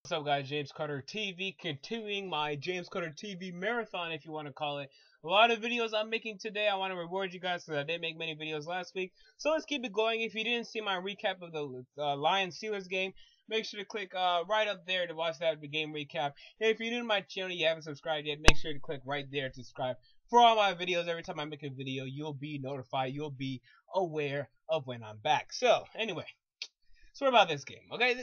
What's up, guys? James Carter TV, continuing my James Carter TV marathon, if you want to call it. A lot of videos I'm making today. I want to reward you guys because I didn't make many videos last week. So let's keep it going. If you didn't see my recap of the Lions Steelers game, make sure to click right up there to watch that game recap. And if you're new to my channel, you haven't subscribed yet, make sure to click right there to subscribe. For all my videos, every time I make a video, you'll be notified. You'll be aware of when I'm back. So anyway, so what about this game? Okay.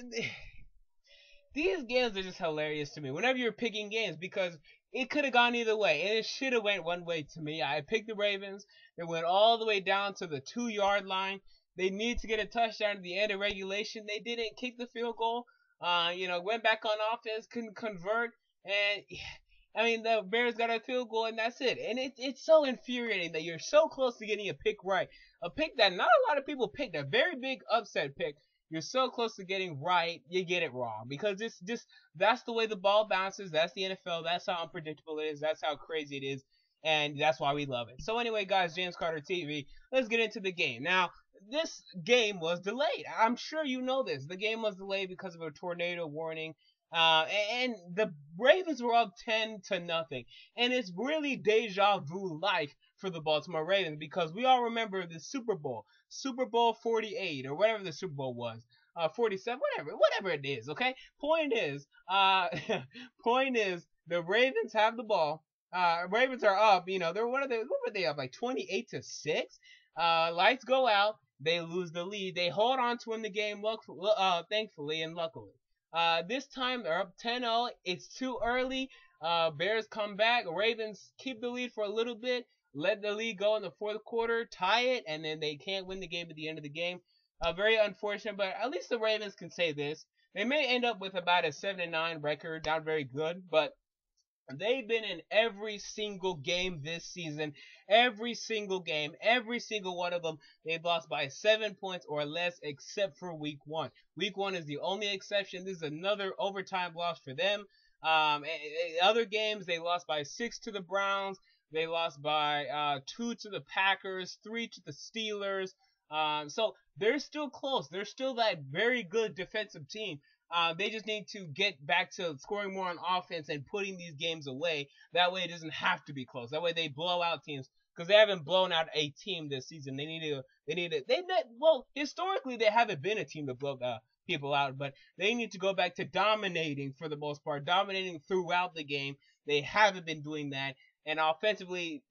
These games are just hilarious to me whenever you're picking games because it could have gone either way and it should have went one way to me. I picked the Ravens. They went all the way down to the 2 yard line. They need to get a touchdown at the end of regulation. They didn't kick the field goal. Went back on offense, couldn't convert, and I mean the Bears got a field goal and that's it. And it's so infuriating that you're so close to getting a pick right, a pick that not a lot of people picked, a very big upset pick. You're so close to getting right, you get it wrong because this just that's the way the ball bounces. That's the NFL. That's how unpredictable it is. That's how crazy it is, and that's why we love it. So anyway, guys, James Carter TV. Let's get into the game now. This game was delayed. I'm sure you know this. The game was delayed because of a tornado warning. And the Ravens were up 10-0, and it's really deja vu like for the Baltimore Ravens because we all remember the Super Bowl 48 or whatever the Super Bowl was, 47, whatever it is. Okay, point is, point is, the Ravens have the ball. Ravens are up. They're what were they up like 28-6? Lights go out. They lose the lead. They hold on to win the game. Thankfully and luckily. This time they're up 10-0. It's too early. Bears come back. Ravens keep the lead for a little bit. Let the lead go in the fourth quarter, tie it, and then they can't win the game at the end of the game. Very unfortunate, but at least the Ravens can say this. They may end up with about a 7-9 record, not very good, but they've been in every single game this season. Every single game, every single one of them, they've lost by 7 points or less, except for week one. Week one is the only exception. This is another overtime loss for them. Other games, they lost by 6 to the Browns. They lost by 2 to the Packers, 3 to the Steelers. So they're still close. They're still that very good defensive team. They just need to get back to scoring more on offense and putting these games away. That way it doesn't have to be close. That way they blow out teams because they haven't blown out a team this season. Well, historically they haven't been a team to blow people out, but they need to go back to dominating for the most part, dominating throughout the game. They haven't been doing that. And offensively,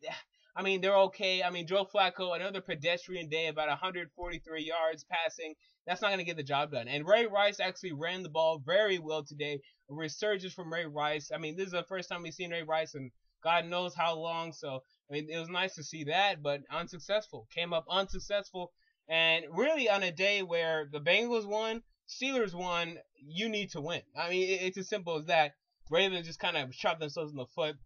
I mean, they're okay. I mean, Joe Flacco, another pedestrian day, about 143 yards passing. That's not going to get the job done. And Ray Rice actually ran the ball very well today. A resurgence from Ray Rice. I mean, this is the first time we've seen Ray Rice in God knows how long. So, I mean, it was nice to see that, but unsuccessful. Came up unsuccessful. And really on a day where the Bengals won, Steelers won, you need to win. I mean, it's as simple as that. Ravens just kind of shot themselves in the foot.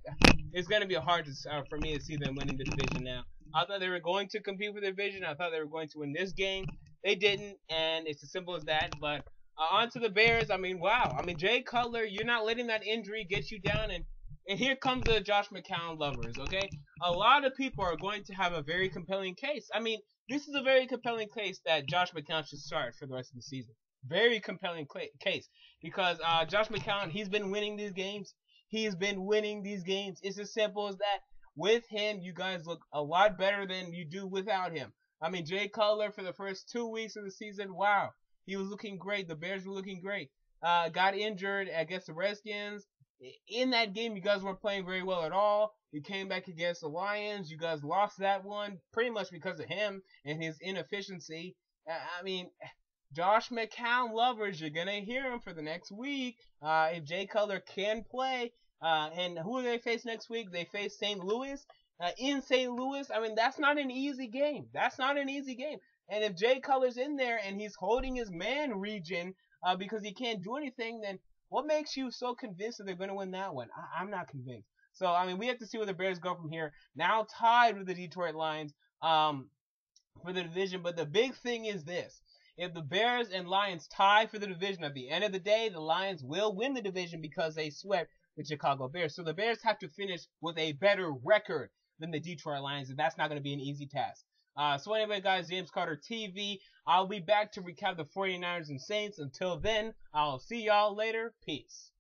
It's going to be hard for me to see them winning the division now. I thought they were going to compete for the division. I thought they were going to win this game. They didn't, and it's as simple as that. But on to the Bears. I mean, wow. I mean, Jay Cutler, you're not letting that injury get you down. And here comes the Josh McCown lovers, okay? A lot of people are going to have a very compelling case. I mean, this is a very compelling case that Josh McCown should start for the rest of the season. Very compelling case because Josh McCown, he's been winning these games. He's been winning these games. It's as simple as that. With him, you guys look a lot better than you do without him. I mean, Jay Cutler for the first 2 weeks of the season, wow, he was looking great. The Bears were looking great. Got injured against the Redskins. In that game, you guys weren't playing very well at all. You came back against the Lions. You guys lost that one pretty much because of him and his inefficiency. I mean, Josh McCown lovers, you're gonna hear him for the next week. If Jay Cutler can play, and who do they face next week? They face St. Louis. In St. Louis, I mean that's not an easy game. That's not an easy game. And if Jay Cutler's in there and he's holding his man region because he can't do anything, then what makes you so convinced that they're gonna win that one? I'm not convinced. So I mean, we have to see where the Bears go from here. Now tied with the Detroit Lions for the division, but the big thing is this. If the Bears and Lions tie for the division at the end of the day, the Lions will win the division because they swept the Chicago Bears. So the Bears have to finish with a better record than the Detroit Lions, and that's not going to be an easy task. So anyway, guys, James Carter TV. I'll be back to recap the 49ers and Saints. Until then, I'll see y'all later. Peace.